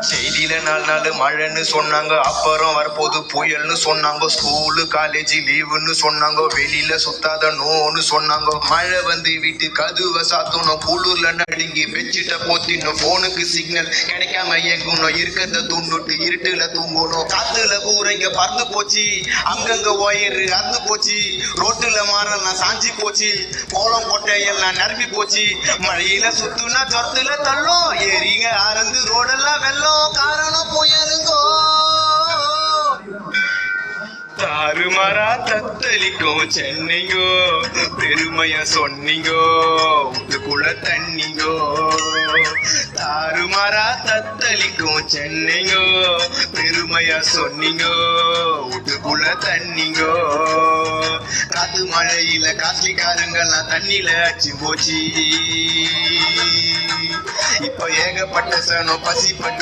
செய்தியில 4 நாள் மழைன்னு சொன்னாங்க, அப்புறம் வரப்போது புயல்னு சொன்னாங்க. ஸ்கூலு காலேஜ் லீவுன்னு சொன்னாங்க, வெளியில சுத்தாத நோன்னு சொன்னாங்க. மழை வந்து வீட்டு கதுவை சாத்தணும், குளிர்ல நடுங்கி பெட்ஷீட்டை போத்தினும். போனுக்கு சிக்னல் கிடைக்காம இயங்கணும், இருக்கிறத துண்டுட்டு இருட்டுல தூங்கணும். காத்துல கூரைங்க பறந்து போச்சு, அங்கங்க ஒயரு அறுந்து போச்சு. ரோட்டுல மாறலாம் சாஞ்சி போச்சு, கோலம் கொட்டையெல்லாம் நிரம்பி போச்சு. மழையில சுத்துனா சொத்துல தள்ளும், ஏறிங்க ஆரந்து ரோடெல்லாம் வெள்ளம். காரணம் புயலுங்கோ, தாறுமாறா தத்தளிக்கும் சென்னைங்கோ. பெருமையா சொன்னீங்கோ, வீட்டுக்குள்ள தண்ணிங்கோ. தாறுமாறா தத்தளிக்கும் சென்னைங்கோ, பெருமையா சொன்னீங்கோ, வீட்டுக்குள்ள தண்ணிங்கோ. காத்து மழையில காசிக்காரங்கெல்லாம் தண்ணியில அச்சு போச்சு. இப்ப ஏகப்பட்ட சனம் பசிப்பட்டு